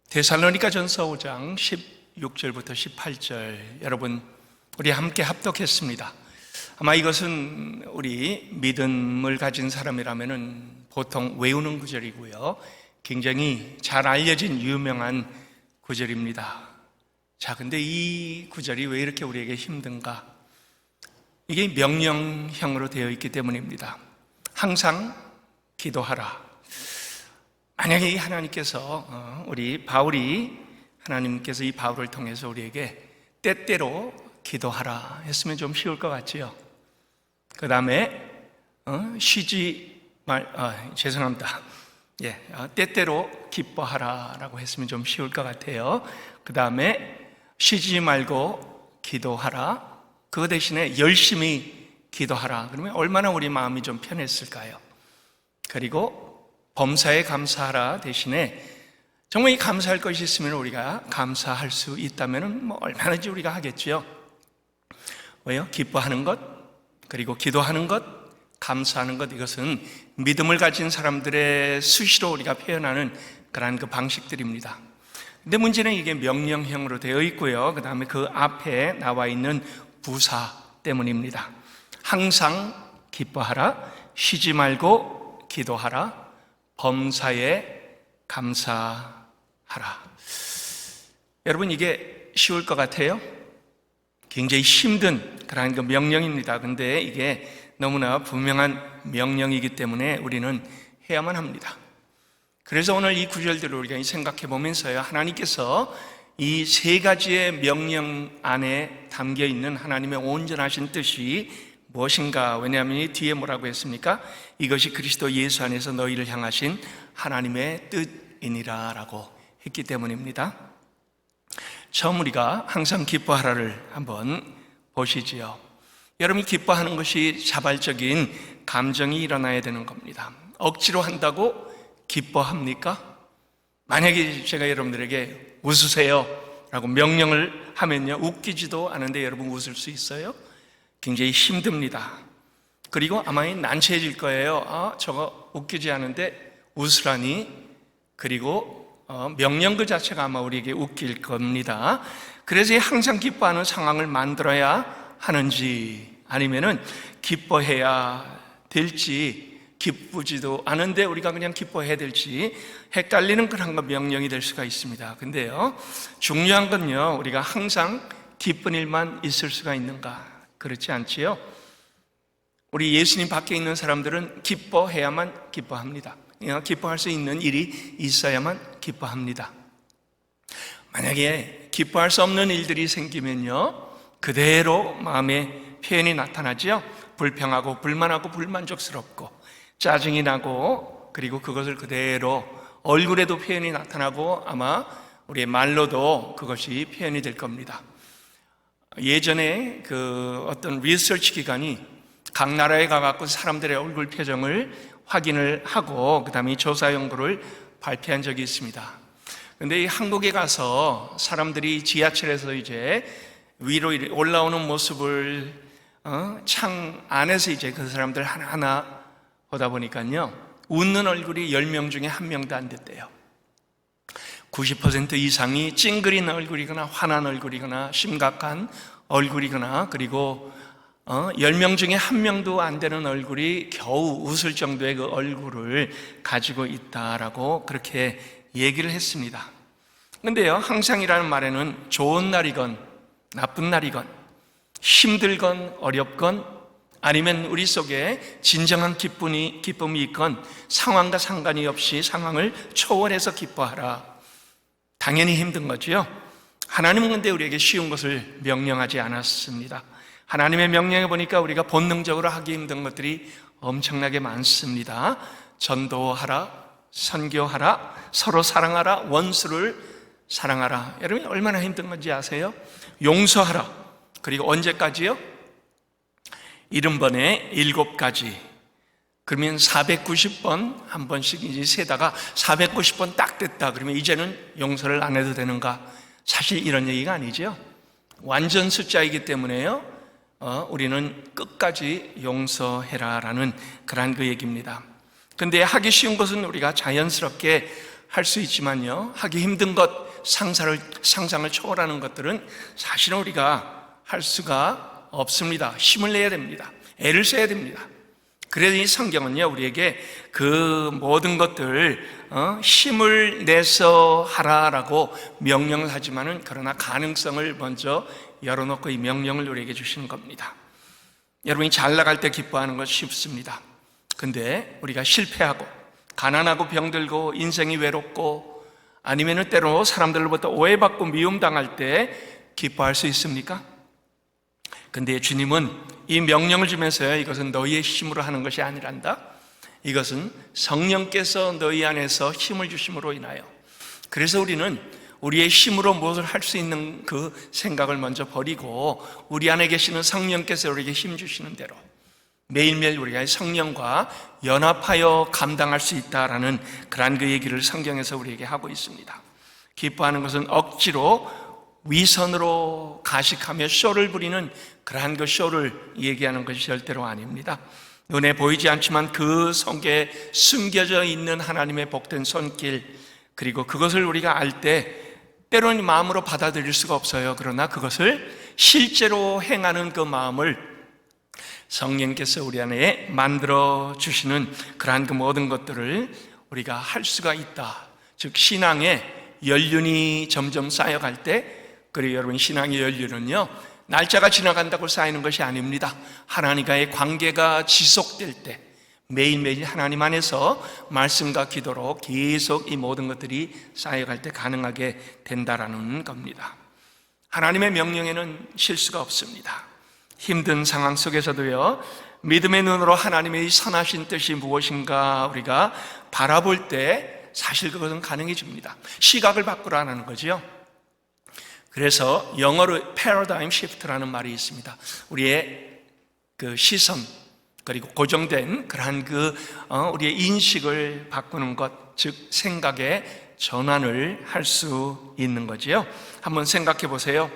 데살로니가전서 5장 16절부터 18절 여러분 우리 함께 합독했습니다. 아마 이것은 우리 믿음을 가진 사람이라면 보통 외우는 구절이고요, 굉장히 잘 알려진 유명한 구절입니다. 자, 근데 이 구절이 왜 이렇게 우리에게 힘든가? 이게 명령형으로 되어 있기 때문입니다. 항상 기도하라. 만약에 하나님께서 우리 바울이 하나님께서 이 바울을 통해서 우리에게 때때로 기도하라 했으면 좀 쉬울 것 같지요. 그 다음에 죄송합니다. 때때로 기뻐하라라고 했으면 좀 쉬울 것 같아요. 그 다음에 쉬지 말고 기도하라. 그거 대신에 열심히 기도하라. 그러면 얼마나 우리 마음이 좀 편했을까요? 그리고 범사에 감사하라 대신에 정말 이 감사할 것이 있으면 우리가 감사할 수 있다면 얼마든지 우리가 하겠죠. 왜요? 기뻐하는 것, 그리고 기도하는 것, 감사하는 것, 이것은 믿음을 가진 사람들의 수시로 우리가 표현하는 그러한 그 방식들입니다. 근데 문제는 이게 명령형으로 되어 있고요, 그 다음에 그 앞에 나와 있는 부사 때문입니다. 항상 기뻐하라, 쉬지 말고 기도하라, 범사에 감사하라. 여러분, 이게 쉬울 것 같아요? 굉장히 힘든 그런 그 명령입니다. 근데 이게 너무나 분명한 명령이기 때문에 우리는 해야만 합니다. 그래서 오늘 이 구절들을 우리가 생각해 보면서요, 하나님께서 이 세 가지의 명령 안에 담겨 있는 하나님의 온전하신 뜻이 무엇인가? 왜냐하면 이 뒤에 뭐라고 했습니까? 이것이 그리스도 예수 안에서 너희를 향하신 하나님의 뜻이니라 라고 했기 때문입니다. 처음 우리가 항상 기뻐하라를 한번 보시지요. 여러분이 기뻐하는 것이 자발적인 감정이 일어나야 되는 겁니다. 억지로 한다고 기뻐합니까? 만약에 제가 여러분들에게 웃으세요 라고 명령을 하면요, 웃기지도 않은데 여러분 웃을 수 있어요? 굉장히 힘듭니다. 그리고 아마 난처해질 거예요. 저거 웃기지 않은데 웃으라니. 그리고 명령 그 자체가 아마 우리에게 웃길 겁니다. 그래서 항상 기뻐하는 상황을 만들어야 하는지, 아니면은 기뻐해야 될지, 기쁘지도 않은데 우리가 그냥 기뻐해야 될지 헷갈리는 그런 거 명령이 될 수가 있습니다. 근데요, 중요한 건요, 우리가 항상 기쁜 일만 있을 수가 있는가? 그렇지 않지요? 우리 예수님 밖에 있는 사람들은 기뻐해야만 기뻐합니다. 기뻐할 수 있는 일이 있어야만 기뻐합니다. 만약에 기뻐할 수 없는 일들이 생기면요, 그대로 마음의 표현이 나타나죠. 불평하고 불만하고 불만족스럽고 짜증이 나고, 그리고 그것을 그대로 얼굴에도 표현이 나타나고 아마 우리의 말로도 그것이 표현이 될 겁니다. 예전에 그 어떤 리서치 기관이 각 나라에 가갖고 사람들의 얼굴 표정을 확인을 하고 그 다음에 조사 연구를 발표한 적이 있습니다. 근데 이 한국에 가서 사람들이 지하철에서 이제 위로 올라오는 모습을 창 안에서 이제 그 사람들 하나하나 보다 보니까요, 웃는 얼굴이 10명 중에 1명도 안 됐대요. 90% 이상이 찡그린 얼굴이거나 화난 얼굴이거나 심각한 얼굴이거나, 그리고 10명 중에 1명도 안 되는 얼굴이 겨우 웃을 정도의 그 얼굴을 가지고 있다라고 그렇게 얘기를 했습니다. 근데요, 항상이라는 말에는 좋은 날이건 나쁜 날이건 힘들건 어렵건 아니면 우리 속에 진정한 기쁨이 있건 상황과 상관이 없이 상황을 초월해서 기뻐하라. 당연히 힘든 거지요. 하나님은 근데 우리에게 쉬운 것을 명령하지 않았습니다. 하나님의 명령에 보니까 우리가 본능적으로 하기 힘든 것들이 엄청나게 많습니다. 전도하라, 선교하라, 서로 사랑하라, 원수를 사랑하라. 여러분이 얼마나 힘든 건지 아세요? 용서하라. 그리고 언제까지요? 70번에 7가지. 그러면 490번 한 번씩 이제 세다가 490번 딱 됐다. 그러면 이제는 용서를 안 해도 되는가? 사실 이런 얘기가 아니죠. 완전 숫자이기 때문에요, 우리는 끝까지 용서해라라는 그러한 그 얘기입니다. 근데 하기 쉬운 것은 우리가 자연스럽게 할 수 있지만요, 하기 힘든 것, 상상을 초월하는 것들은 사실은 우리가 할 수가 없습니다. 힘을 내야 됩니다. 애를 써야 됩니다. 그래서 이 성경은요, 우리에게 그 모든 것들 힘을 내서 하라라고 명령을 하지만은, 그러나 가능성을 먼저 열어놓고 이 명령을 우리에게 주시는 겁니다. 여러분이 잘 나갈 때 기뻐하는 것 쉽습니다. 근데 우리가 실패하고 가난하고 병들고 인생이 외롭고 아니면은 때로 사람들로부터 오해받고 미움당할 때 기뻐할 수 있습니까? 근데 주님은 이 명령을 주면서요, 이것은 너희의 힘으로 하는 것이 아니란다. 이것은 성령께서 너희 안에서 힘을 주심으로 인하여. 그래서 우리는 우리의 힘으로 무엇을 할 수 있는 그 생각을 먼저 버리고 우리 안에 계시는 성령께서 우리에게 힘 주시는 대로 매일매일 우리가 성령과 연합하여 감당할 수 있다라는 그러한 그 얘기를 성경에서 우리에게 하고 있습니다. 기뻐하는 것은 억지로 위선으로 가식하며 쇼를 부리는 그러한 그 쇼를 얘기하는 것이 절대로 아닙니다. 눈에 보이지 않지만 그 속에 숨겨져 있는 하나님의 복된 손길, 그리고 그것을 우리가 알 때 때로는 마음으로 받아들일 수가 없어요. 그러나 그것을 실제로 행하는 그 마음을 성령께서 우리 안에 만들어 주시는 그러한 그 모든 것들을 우리가 할 수가 있다. 즉 신앙의 연륜이 점점 쌓여갈 때, 그리고 여러분 신앙의 연륜은요, 날짜가 지나간다고 쌓이는 것이 아닙니다. 하나님과의 관계가 지속될 때 매일매일 하나님 안에서 말씀과 기도로 계속 이 모든 것들이 쌓여갈 때 가능하게 된다라는 겁니다. 하나님의 명령에는 실수가 없습니다. 힘든 상황 속에서도요, 믿음의 눈으로 하나님의 선하신 뜻이 무엇인가 우리가 바라볼 때 사실 그것은 가능해집니다. 시각을 바꾸라는 거죠. 그래서 영어로 paradigm shift라는 말이 있습니다. 우리의 그 시선, 그리고 고정된 그러한 우리의 인식을 바꾸는 것, 즉 생각의 전환을 할 수 있는 거지요. 한번 생각해 보세요.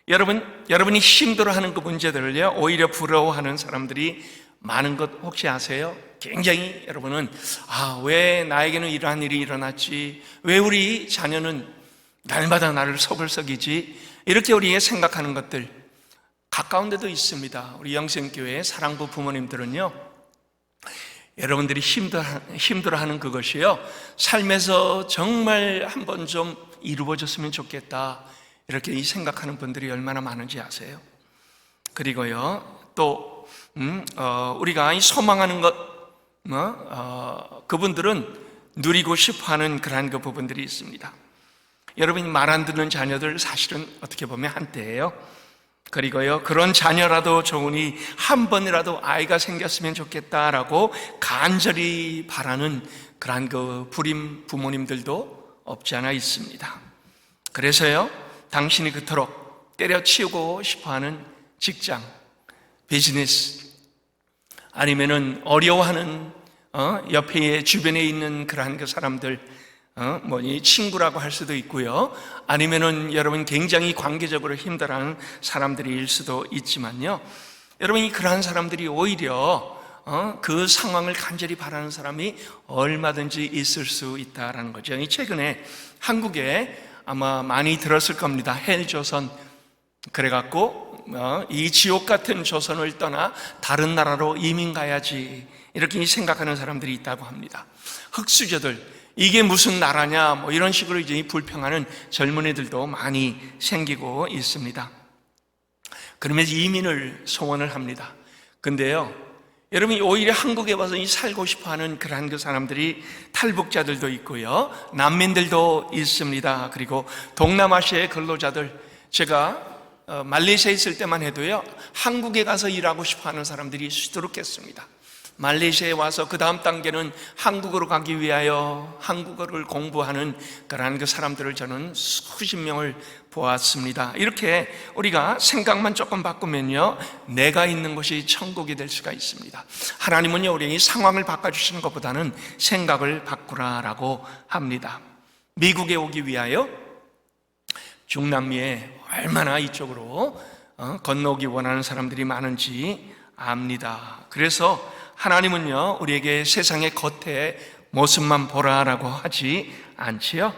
여러분이 힘들어하는 그 문제들을요, 오히려 부러워하는 사람들이 많은 것 혹시 아세요? 굉장히 여러분은 왜 나에게는 이러한 일이 일어났지? 왜 우리 자녀는 날마다 나를 속을 썩이지? 이렇게 우리가 생각하는 것들 가까운 데도 있습니다. 우리 영생교회 사랑부 부모님들은요, 여러분들이 힘들어하는 그것이요, 삶에서 정말 한번 좀 이루어졌으면 좋겠다, 이렇게 생각하는 분들이 얼마나 많은지 아세요? 그리고요, 또 우리가 소망하는 것, 그분들은 누리고 싶어하는 그러한 그 부분들이 있습니다. 여러분이 말 안 듣는 자녀들 사실은 어떻게 보면 한때예요. 그리고요, 그런 자녀라도 좋으니 한 번이라도 아이가 생겼으면 좋겠다라고 간절히 바라는 그러한 그 불임 부모님들도 없지 않아 있습니다. 그래서요, 당신이 그토록 때려치우고 싶어하는 직장, 비즈니스, 아니면은 어려워하는 옆에 주변에 있는 그러한 그 사람들, 친구라고 할 수도 있고요, 아니면은 여러분 굉장히 관계적으로 힘들어하는 사람들일 수도 있지만요, 여러분이 그러한 사람들이 오히려 그 상황을 간절히 바라는 사람이 얼마든지 있을 수 있다라는 거죠. 최근에 한국에 아마 많이 들었을 겁니다. 헬조선. 그래갖고 이 지옥 같은 조선을 떠나 다른 나라로 이민 가야지, 이렇게 생각하는 사람들이 있다고 합니다. 흑수저들, 이게 무슨 나라냐, 이런 식으로 이제 불평하는 젊은이들도 많이 생기고 있습니다. 그러면서 이민을 소원을 합니다. 근데요, 여러분이 오히려 한국에 와서 살고 싶어 하는 그러한 그 사람들이 탈북자들도 있고요, 난민들도 있습니다. 그리고 동남아시아의 근로자들, 제가 말레이시아에 있을 때만 해도요, 한국에 가서 일하고 싶어 하는 사람들이 수두룩했습니다. 말레이시아에 와서 그 다음 단계는 한국으로 가기 위하여 한국어를 공부하는 그러한 그 사람들을 저는 수십 명을 보았습니다. 이렇게 우리가 생각만 조금 바꾸면요, 내가 있는 곳이 천국이 될 수가 있습니다. 하나님은요, 우리 상황을 바꿔주시는 것보다는 생각을 바꾸라라고 합니다. 미국에 오기 위하여 중남미에 얼마나 이쪽으로 건너오기 원하는 사람들이 많은지 압니다. 그래서 하나님은요, 우리에게 세상의 겉에 모습만 보라라고 하지 않지요.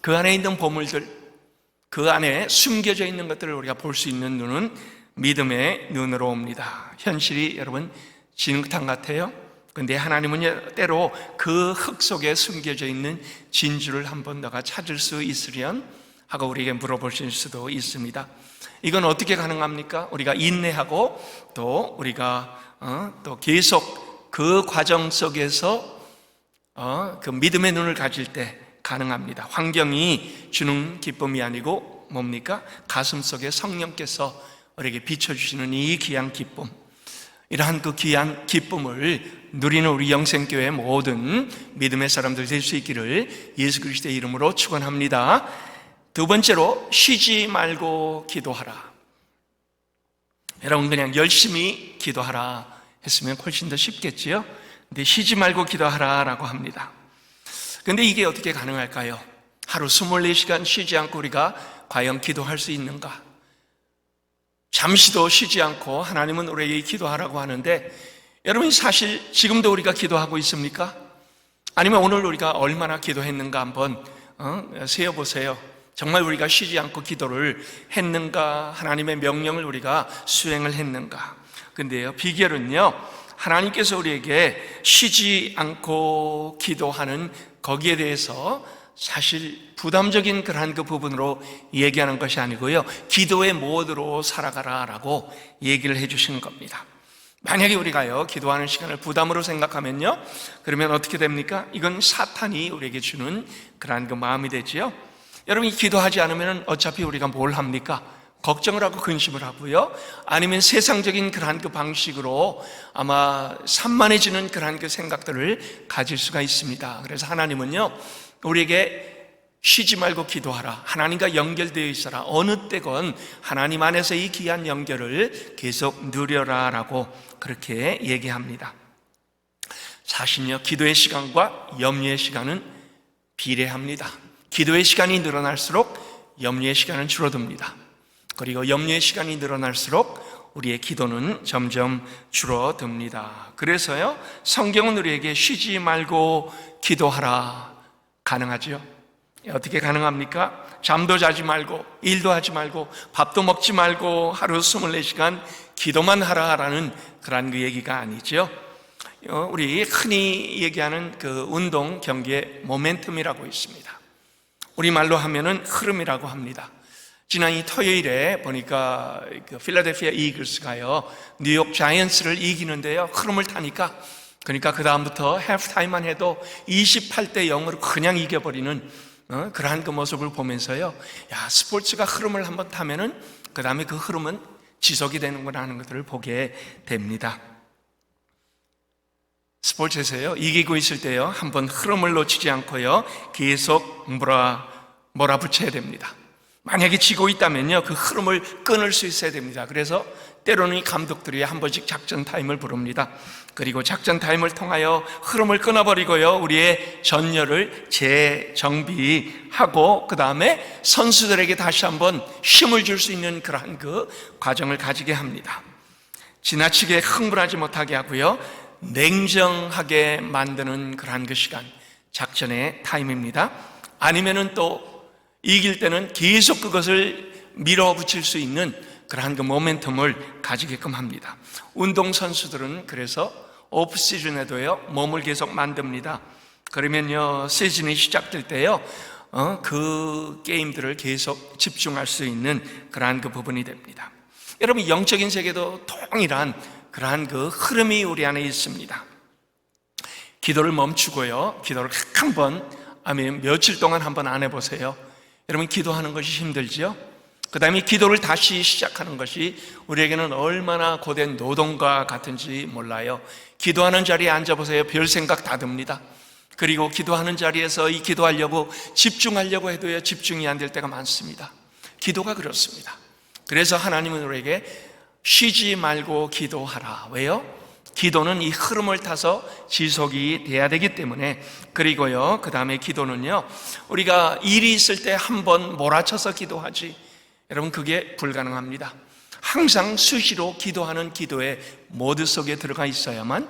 그 안에 있는 보물들, 그 안에 숨겨져 있는 것들을 우리가 볼 수 있는 눈은 믿음의 눈으로 옵니다. 현실이 여러분 진흙탕 같아요. 근데 하나님은 때로 그 흙 속에 숨겨져 있는 진주를 한 번 너가 찾을 수 있으련 하고 우리에게 물어보실 수도 있습니다. 이건 어떻게 가능합니까? 우리가 인내하고 또 우리가 또 계속 그 과정 속에서 그 믿음의 눈을 가질 때 가능합니다. 환경이 주는 기쁨이 아니고 뭡니까? 가슴 속에 성령께서 우리에게 비춰주시는 이 귀한 기쁨, 이러한 그 귀한 기쁨을 누리는 우리 영생교회 모든 믿음의 사람들 될 수 있기를 예수 그리스도의 이름으로 축원합니다. 두 번째로, 쉬지 말고 기도하라. 여러분 그냥 열심히 기도하라 했으면 훨씬 더 쉽겠지요. 근데 쉬지 말고 기도하라라고 합니다. 근데 이게 어떻게 가능할까요? 하루 24시간 쉬지 않고 우리가 과연 기도할 수 있는가? 잠시도 쉬지 않고 하나님은 우리에게 기도하라고 하는데, 여러분 사실 지금도 우리가 기도하고 있습니까? 아니면 오늘 우리가 얼마나 기도했는가 한번 세어보세요. 정말 우리가 쉬지 않고 기도를 했는가? 하나님의 명령을 우리가 수행을 했는가? 근데요, 비결은요, 하나님께서 우리에게 쉬지 않고 기도하는 거기에 대해서 사실 부담적인 그러한 그 부분으로 얘기하는 것이 아니고요, 기도의 모드로 살아가라라고 얘기를 해주시는 겁니다. 만약에 우리가요 기도하는 시간을 부담으로 생각하면요, 그러면 어떻게 됩니까? 이건 사탄이 우리에게 주는 그러한 그 마음이 되지요. 여러분이 기도하지 않으면 어차피 우리가 뭘 합니까? 걱정을 하고 근심을 하고요, 아니면 세상적인 그러한 그 방식으로 아마 산만해지는 그러한 그 생각들을 가질 수가 있습니다. 그래서 하나님은요 우리에게 쉬지 말고 기도하라, 하나님과 연결되어 있어라, 어느 때건 하나님 안에서 이 귀한 연결을 계속 누려라 라고 그렇게 얘기합니다. 사실요, 기도의 시간과 염려의 시간은 비례합니다. 기도의 시간이 늘어날수록 염려의 시간은 줄어듭니다. 그리고 염려의 시간이 늘어날수록 우리의 기도는 점점 줄어듭니다. 그래서요, 성경은 우리에게 쉬지 말고 기도하라, 가능하죠? 어떻게 가능합니까? 잠도 자지 말고, 일도 하지 말고, 밥도 먹지 말고 하루 24시간 기도만 하라라는 그런 그 얘기가 아니죠. 우리 흔히 얘기하는 그 운동 경기의 모멘텀이라고 있습니다. 우리말로 하면은 흐름이라고 합니다. 지난 이 토요일에 보니까 그 필라델피아 이글스가요 뉴욕 자이언츠를 이기는데요, 흐름을 타니까, 그러니까 그 다음부터 해프타임만 해도 28대 0으로 그냥 이겨버리는 그러한 그 모습을 보면서요, 야, 스포츠가 흐름을 한번 타면은 그 다음에 그 흐름은 지속이 되는구나 하는 것들을 보게 됩니다. 스포츠에서요 이기고 있을 때요 한번 흐름을 놓치지 않고요 계속 몰아붙여야 됩니다. 만약에 지고 있다면요 그 흐름을 끊을 수 있어야 됩니다. 그래서 때로는 이 감독들이 한 번씩 작전 타임을 부릅니다. 그리고 작전 타임을 통하여 흐름을 끊어버리고요 우리의 전열을 재정비하고 그 다음에 선수들에게 다시 한번 힘을 줄 수 있는 그러한 그 과정을 가지게 합니다. 지나치게 흥분하지 못하게 하고요 냉정하게 만드는 그러한 그 시간, 작전의 타임입니다. 아니면은 또 이길 때는 계속 그것을 밀어붙일 수 있는 그러한 그 모멘텀을 가지게끔 합니다. 운동선수들은 그래서 오프 시즌에도요 몸을 계속 만듭니다. 그러면요 시즌이 시작될 때요 그 게임들을 계속 집중할 수 있는 그러한 그 부분이 됩니다. 여러분 영적인 세계도 동일한 그러한 그 흐름이 우리 안에 있습니다. 기도를 멈추고요 기도를 한번 아니면 며칠 동안 한번 안 해보세요. 여러분 기도하는 것이 힘들지요? 그 다음에 기도를 다시 시작하는 것이 우리에게는 얼마나 고된 노동과 같은지 몰라요. 기도하는 자리에 앉아보세요. 별 생각 다 듭니다. 그리고 기도하는 자리에서 이 기도하려고 집중하려고 해도요 집중이 안 될 때가 많습니다. 기도가 그렇습니다. 그래서 하나님은 우리에게 쉬지 말고 기도하라. 왜요? 기도는 이 흐름을 타서 지속이 돼야 되기 때문에. 그리고요 그 다음에 기도는요 우리가 일이 있을 때 한 번 몰아쳐서 기도하지, 여러분 그게 불가능합니다. 항상 수시로 기도하는 기도의 모드 속에 들어가 있어야만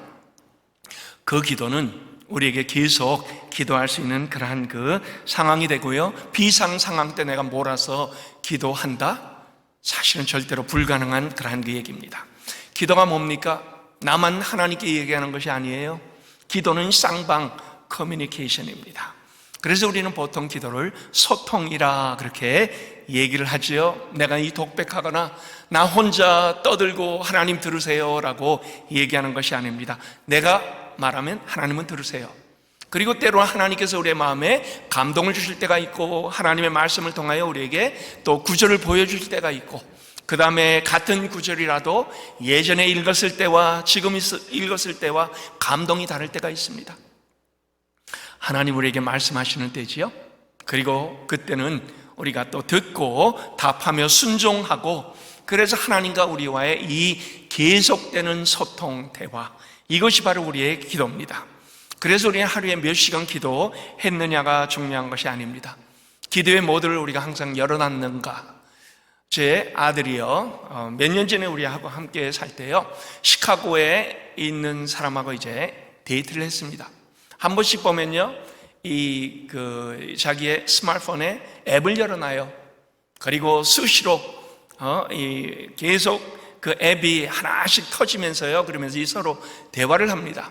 그 기도는 우리에게 계속 기도할 수 있는 그러한 그 상황이 되고요. 비상 상황 때 내가 몰아서 기도한다? 사실은 절대로 불가능한 그러한 그 얘기입니다. 기도가 뭡니까? 나만 하나님께 얘기하는 것이 아니에요. 기도는 쌍방 커뮤니케이션입니다. 그래서 우리는 보통 기도를 소통이라 그렇게 얘기를 하지요. 내가 이 독백하거나 나 혼자 떠들고 하나님 들으세요 라고 얘기하는 것이 아닙니다. 내가 말하면 하나님은 들으세요. 그리고 때로는 하나님께서 우리의 마음에 감동을 주실 때가 있고 하나님의 말씀을 통하여 우리에게 또 구절을 보여주실 때가 있고, 그 다음에 같은 구절이라도 예전에 읽었을 때와 지금 읽었을 때와 감동이 다를 때가 있습니다. 하나님 우리에게 말씀하시는 때지요. 그리고 그때는 우리가 또 듣고 답하며 순종하고, 그래서 하나님과 우리와의 이 계속되는 소통, 대화, 이것이 바로 우리의 기도입니다. 그래서 우리는 하루에 몇 시간 기도했느냐가 중요한 것이 아닙니다. 기도의 모드를 우리가 항상 열어놨는가. 제 아들이요, 몇 년 전에 우리하고 함께 살 때요, 시카고에 있는 사람하고 이제 데이트를 했습니다. 한 번씩 보면요, 자기의 스마트폰에 앱을 열어놔요. 그리고 수시로 계속 그 앱이 하나씩 터지면서요, 그러면서 서로 대화를 합니다.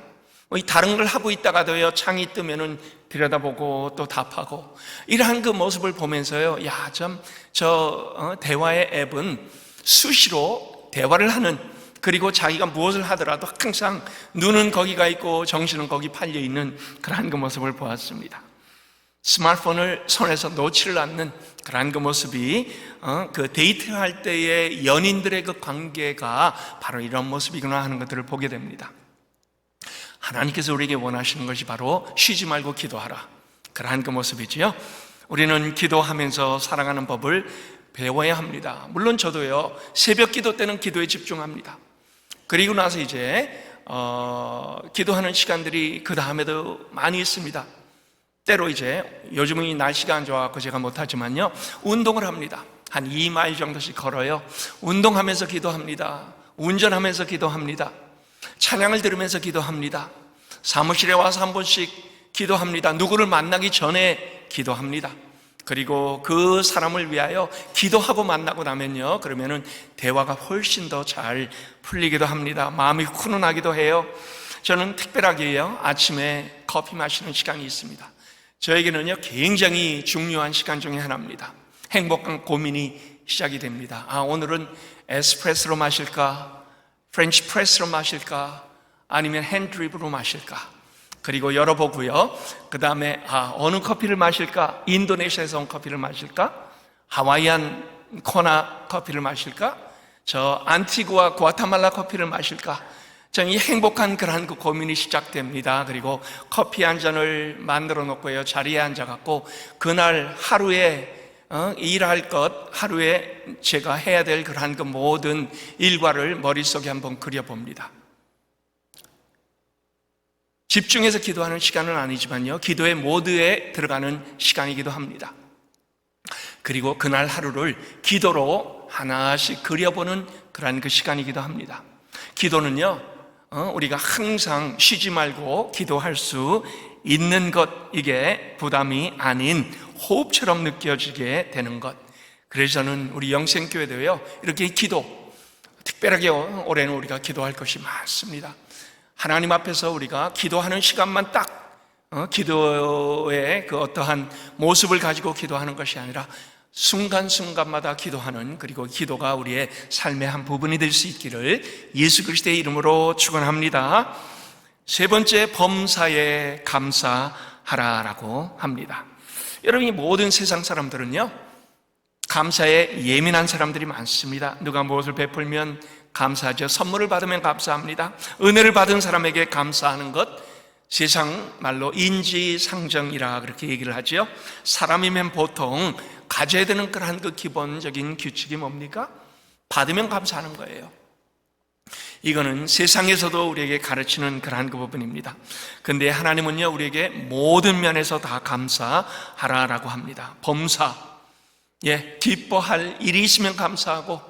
다른 걸 하고 있다가도요, 창이 뜨면은 들여다보고 또 답하고, 이러한 그 모습을 보면서요, 대화의 앱은 수시로 대화를 하는, 그리고 자기가 무엇을 하더라도 항상 눈은 거기가 있고 정신은 거기 팔려 있는 그러한 그 모습을 보았습니다. 스마트폰을 손에서 놓지를 않는 그러한 그 모습이 그 데이트할 때의 연인들의 그 관계가 바로 이런 모습이구나 하는 것들을 보게 됩니다. 하나님께서 우리에게 원하시는 것이 바로 쉬지 말고 기도하라, 그러한 그 모습이지요. 우리는 기도하면서 살아가는 법을 배워야 합니다. 물론 저도요, 새벽 기도 때는 기도에 집중합니다. 그리고 나서 이제 기도하는 시간들이 그 다음에도 많이 있습니다. 때로 이제 요즘은 이 날씨가 안 좋아서 제가 못하지만요, 운동을 합니다. 한 2마일 정도씩 걸어요. 운동하면서 기도합니다. 운전하면서 기도합니다. 찬양을 들으면서 기도합니다. 사무실에 와서 한 번씩 기도합니다. 누구를 만나기 전에 기도합니다. 그리고 그 사람을 위하여 기도하고 만나고 나면요, 그러면은 대화가 훨씬 더 잘 풀리기도 합니다. 마음이 훈훈하기도 해요. 저는 특별하게요, 아침에 커피 마시는 시간이 있습니다. 저에게는요, 굉장히 중요한 시간 중에 하나입니다. 행복한 고민이 시작이 됩니다. 오늘은 에스프레소로 마실까? 프렌치 프레스로 마실까? 아니면 핸드드립으로 마실까? 그리고 열어보고요, 그 다음에 어느 커피를 마실까? 인도네시아에서 온 커피를 마실까? 하와이안 코나 커피를 마실까? 저 안티구아 과타말라 커피를 마실까? 저는 이 행복한 그러한 그 고민이 시작됩니다. 그리고 커피 한 잔을 만들어 놓고요, 자리에 앉아갖고 그날 하루에 일할 것, 하루에 제가 해야 될 그러한 그 모든 일과를 머릿속에 한번 그려봅니다. 집중해서 기도하는 시간은 아니지만요, 기도의 모드에 들어가는 시간이기도 합니다. 그리고 그날 하루를 기도로 하나씩 그려보는 그러한 그 시간이기도 합니다. 기도는요, 우리가 항상 쉬지 말고 기도할 수 있는 것, 이게 부담이 아닌 호흡처럼 느껴지게 되는 것. 그래서 저는 우리 영생교회도요, 이렇게 특별하게 올해는 우리가 기도할 것이 많습니다. 하나님 앞에서 우리가 기도하는 시간만 딱 기도의 그 어떠한 모습을 가지고 기도하는 것이 아니라 순간순간마다 기도하는, 그리고 기도가 우리의 삶의 한 부분이 될 수 있기를 예수 그리스도의 이름으로 축원합니다. 세 번째, 범사에 감사하라라고 합니다. 여러분, 이 모든 세상 사람들은요, 감사에 예민한 사람들이 많습니다. 누가 무엇을 베풀면 감사하죠. 선물을 받으면 감사합니다. 은혜를 받은 사람에게 감사하는 것, 세상 말로 인지상정이라 그렇게 얘기를 하죠. 사람이면 보통 가져야 되는 그러한 그 기본적인 규칙이 뭡니까? 받으면 감사하는 거예요. 이거는 세상에서도 우리에게 가르치는 그러한 그 부분입니다. 근데 하나님은요, 우리에게 모든 면에서 다 감사하라라고 합니다. 범사, 기뻐할 일이 있으면 감사하고,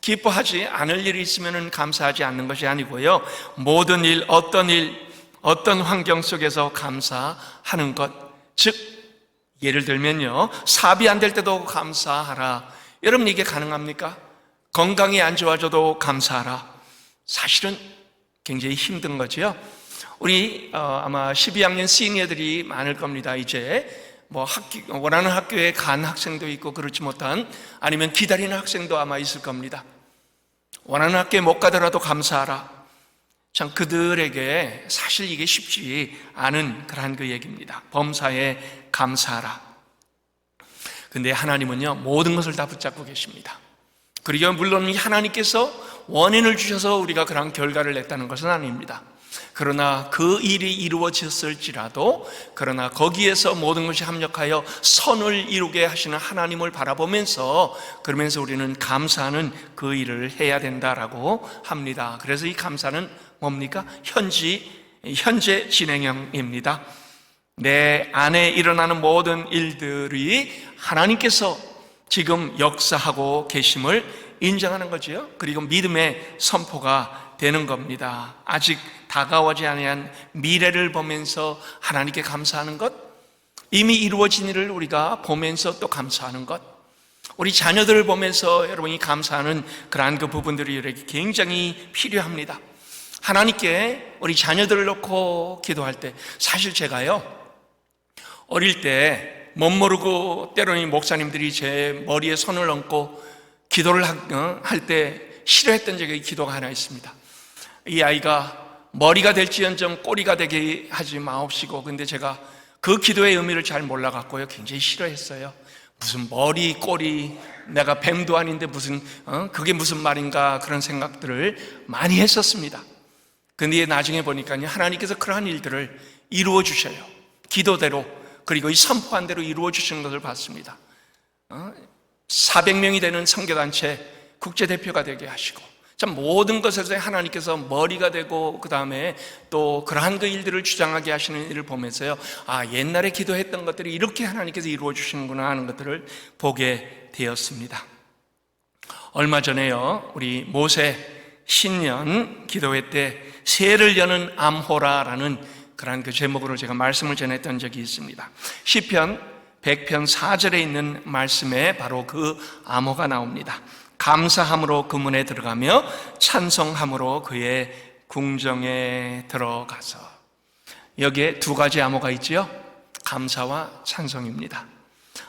기뻐하지 않을 일이 있으면 감사하지 않는 것이 아니고요, 모든 일, 어떤 일, 어떤 환경 속에서 감사하는 것, 즉 예를 들면요, 사업이 안 될 때도 감사하라. 여러분, 이게 가능합니까? 건강이 안 좋아져도 감사하라. 사실은 굉장히 힘든 거지요. 우리 아마 12학년 시니어들이 많을 겁니다. 이제 원하는 학교에 간 학생도 있고 그렇지 못한, 아니면 기다리는 학생도 아마 있을 겁니다. 원하는 학교에 못 가더라도 감사하라. 참 그들에게 사실 이게 쉽지 않은 그러한 그 얘기입니다. 범사에 감사하라. 근데 하나님은요, 모든 것을 다 붙잡고 계십니다. 그리고 물론 하나님께서 원인을 주셔서 우리가 그런 결과를 냈다는 것은 아닙니다. 그러나 그 일이 이루어졌을지라도, 그러나 거기에서 모든 것이 합력하여 선을 이루게 하시는 하나님을 바라보면서, 그러면서 우리는 감사하는 그 일을 해야 된다라고 합니다. 그래서 이 감사는 뭡니까? 현재 진행형입니다. 내 안에 일어나는 모든 일들이 하나님께서 지금 역사하고 계심을 인정하는 거지요. 그리고 믿음의 선포가 되는 겁니다. 아직 다가오지 않은 미래를 보면서 하나님께 감사하는 것, 이미 이루어진 일을 우리가 보면서 또 감사하는 것, 우리 자녀들을 보면서 여러분이 감사하는 그러한 그 부분들이 이렇게 굉장히 필요합니다. 하나님께 우리 자녀들을 놓고 기도할 때, 사실 제가요, 어릴 때 못 모르고 때로는 목사님들이 제 머리에 손을 얹고 기도를 할 때 싫어했던 적이 기도가 하나 있습니다. 이 아이가 머리가 될지언정 꼬리가 되게 하지 마옵시고. 근데 제가 그 기도의 의미를 잘 몰라갖고요, 굉장히 싫어했어요. 무슨 머리, 꼬리, 내가 뱀도 아닌데 무슨 그게 무슨 말인가, 그런 생각들을 많이 했었습니다. 근데 나중에 보니까요, 하나님께서 그러한 일들을 이루어 주셔요. 기도대로, 그리고 이 선포한 대로 이루어 주시는 것을 봤습니다. 400명이 되는 선교단체 국제대표가 되게 하시고, 참 모든 것에서 하나님께서 머리가 되고, 그 다음에 또 그러한 그 일들을 주장하게 하시는 일을 보면서요, 아, 옛날에 기도했던 것들이 이렇게 하나님께서 이루어 주시는구나 하는 것들을 보게 되었습니다. 얼마 전에요, 우리 모세 신년 기도회 때 새를 여는 암호라라는 그러한 그 제목으로 제가 말씀을 전했던 적이 있습니다. 시편 100편 4절에 있는 말씀에 바로 그 암호가 나옵니다. 감사함으로 그 문에 들어가며 찬송함으로 그의 궁정에 들어가서. 여기에 두 가지 암호가 있지요. 감사와 찬송입니다.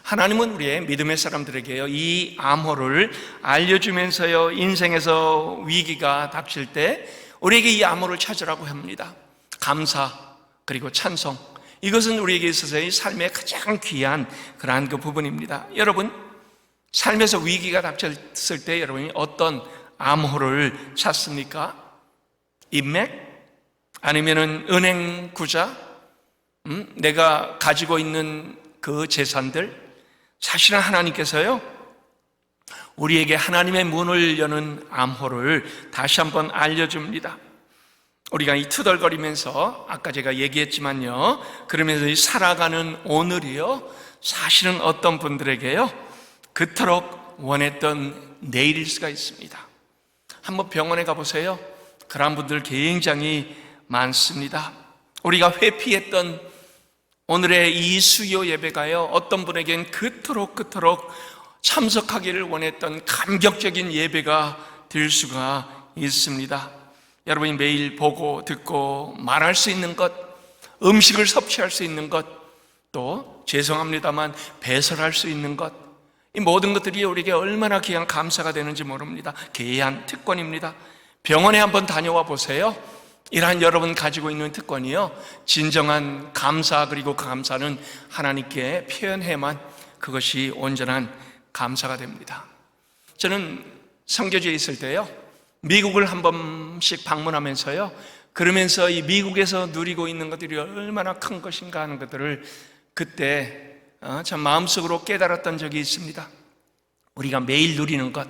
하나님은 우리의 믿음의 사람들에게요, 이 암호를 알려주면서요, 인생에서 위기가 닥칠 때 우리에게 이 암호를 찾으라고 합니다. 감사, 그리고 찬송, 이것은 우리에게 있어서의 삶의 가장 귀한 그러한 그 부분입니다. 여러분, 삶에서 위기가 닥쳤을 때 여러분이 어떤 암호를 찾습니까? 인맥? 아니면은 은행 구자? 내가 가지고 있는 그 재산들? 사실은 하나님께서요, 우리에게 하나님의 문을 여는 암호를 다시 한번 알려줍니다. 우리가 이 투덜거리면서 아까 제가 얘기했지만요, 그러면서 살아가는 오늘이요, 사실은 어떤 분들에게요, 그토록 원했던 내일일 수가 있습니다. 한번 병원에 가보세요. 그런 분들 굉장히 많습니다. 우리가 회피했던 오늘의 이 수요 예배가요, 어떤 분에겐 그토록 참석하기를 원했던 감격적인 예배가 될 수가 있습니다. 여러분이 매일 보고 듣고 말할 수 있는 것, 음식을 섭취할 수 있는 것, 또 죄송합니다만 배설할 수 있는 것, 이 모든 것들이 우리에게 얼마나 귀한 감사가 되는지 모릅니다. 귀한 특권입니다. 병원에 한번 다녀와 보세요. 이러한 여러분 가지고 있는 특권이요, 진정한 감사, 그리고 그 감사는 하나님께 표현해야만 그것이 온전한 감사가 됩니다. 저는 선교지에 있을 때요, 미국을 한 번씩 방문하면서요, 그러면서 이 미국에서 누리고 있는 것들이 얼마나 큰 것인가 하는 것들을 그때 참 마음속으로 깨달았던 적이 있습니다. 우리가 매일 누리는 것,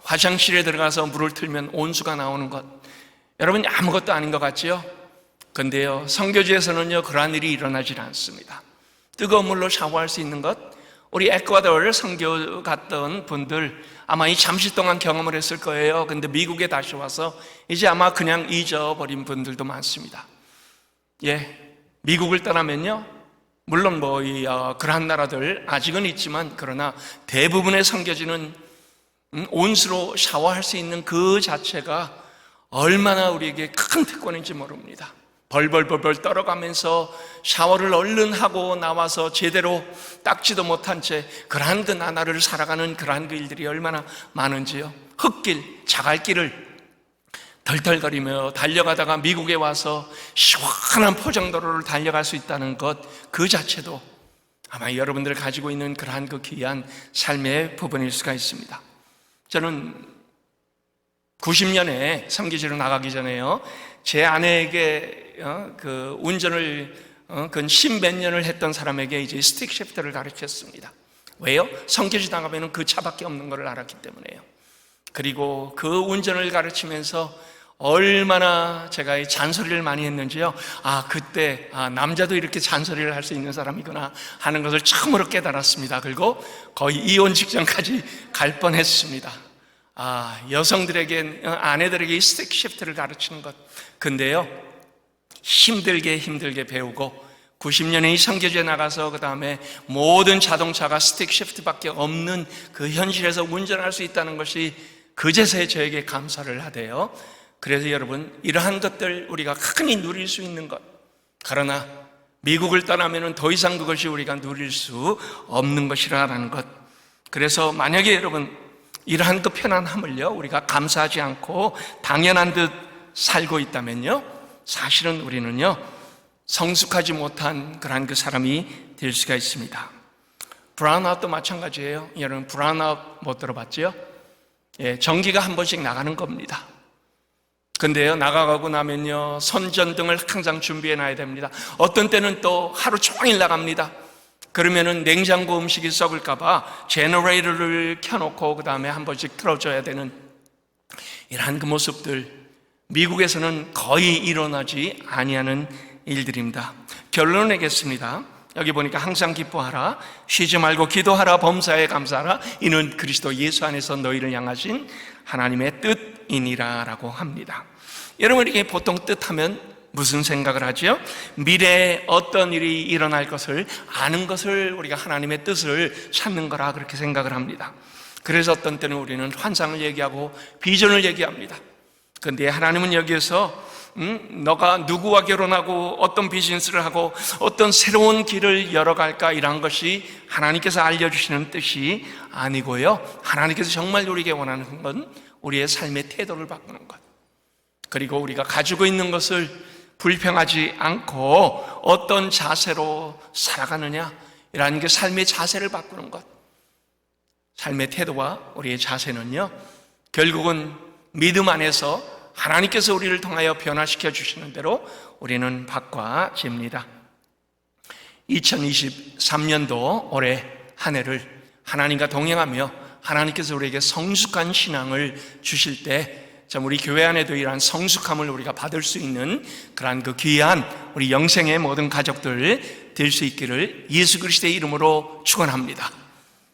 화장실에 들어가서 물을 틀면 온수가 나오는 것, 여러분 아무것도 아닌 것 같지요? 근데요, 선교지에서는요, 그러한 일이 일어나질 않습니다. 뜨거운 물로 샤워할 수 있는 것, 우리 에콰도르 선교 갔던 분들 아마 이 잠시 동안 경험을 했을 거예요. 근데 미국에 다시 와서 이제 아마 그냥 잊어버린 분들도 많습니다. 미국을 떠나면요, 물론 그러한 나라들 아직은 있지만, 그러나 대부분의 선교지는 온수로 샤워할 수 있는 그 자체가 얼마나 우리에게 큰 특권인지 모릅니다. 벌벌벌벌 떨어가면서 샤워를 얼른 하고 나와서 제대로 닦지도 못한 채 그러한 그 나날을 살아가는 그러한 그 일들이 얼마나 많은지요. 흙길, 자갈길을 덜덜거리며 달려가다가 미국에 와서 시원한 포장도로를 달려갈 수 있다는 것, 그 자체도 아마 여러분들 가지고 있는 그러한 그 귀한 삶의 부분일 수가 있습니다. 저는 90년에 선교지로 나가기 전에요, 제 아내에게 그 운전을 근 10몇 년을 했던 사람에게 이제 스틱 시프트를 가르쳤습니다. 왜요? 선교지 나가면 그 차밖에 없는 걸 알았기 때문에요. 그리고 그 운전을 가르치면서 얼마나 제가 잔소리를 많이 했는지요. 그때 남자도 이렇게 잔소리를 할 수 있는 사람이구나 하는 것을 처음으로 깨달았습니다. 그리고 거의 이혼 직전까지 갈 뻔했습니다. 여성들에게, 아내들에게 이 스틱 시프트를 가르치는 것. 근데요, 힘들게 배우고 90년에 이 선교지에 나가서 그 다음에 모든 자동차가 스틱 시프트밖에 없는 그 현실에서 운전할 수 있다는 것이 그제서야 저에게 감사를 하대요. 그래서 여러분, 이러한 것들 우리가 흔히 누릴 수 있는 것, 그러나 미국을 떠나면 더 이상 그것이 우리가 누릴 수 없는 것이라는 것. 그래서 만약에 여러분 이러한 그 편안함을요, 우리가 감사하지 않고 당연한 듯 살고 있다면요, 사실은 우리는요, 성숙하지 못한 그러한 그 사람이 될 수가 있습니다. 브라운아웃도 마찬가지예요. 여러분, 브라운아웃 못 들어봤죠? 전기가 한 번씩 나가는 겁니다. 근데요, 나가고 나면요, 선전등을 항상 준비해 놔야 됩니다. 어떤 때는 또 하루 종일 나갑니다. 그러면은 냉장고 음식이 썩을까봐 제너레이터를 켜놓고 그 다음에 한 번씩 틀어줘야 되는 이러한 그 모습들, 미국에서는 거의 일어나지 아니하는 일들입니다. 결론을 내겠습니다. 여기 보니까 항상 기뻐하라, 쉬지 말고 기도하라, 범사에 감사하라, 이는 그리스도 예수 안에서 너희를 향하신 하나님의 뜻이니라 라고 합니다. 여러분, 이게 보통 뜻하면 무슨 생각을 하죠? 미래에 어떤 일이 일어날 것을 아는 것을 우리가 하나님의 뜻을 찾는 거라 그렇게 생각을 합니다. 그래서 어떤 때는 우리는 환상을 얘기하고 비전을 얘기합니다. 그런데 하나님은 여기에서 너가 누구와 결혼하고 어떤 비즈니스를 하고 어떤 새로운 길을 열어갈까, 이런 것이 하나님께서 알려주시는 뜻이 아니고요, 하나님께서 정말 우리에게 원하는 건 우리의 삶의 태도를 바꾸는 것, 그리고 우리가 가지고 있는 것을 불평하지 않고 어떤 자세로 살아가느냐, 이라는 게 삶의 자세를 바꾸는 것. 삶의 태도와 우리의 자세는요, 결국은 믿음 안에서 하나님께서 우리를 통하여 변화시켜 주시는 대로 우리는 바꿔집니다. 2023년도 올해 한 해를 하나님과 동행하며 하나님께서 우리에게 성숙한 신앙을 주실 때 참 우리 교회 안에도 이러한 성숙함을 우리가 받을 수 있는 그러한 그 귀한 우리 영생의 모든 가족들 될 수 있기를 예수 그리스도의 이름으로 축원합니다.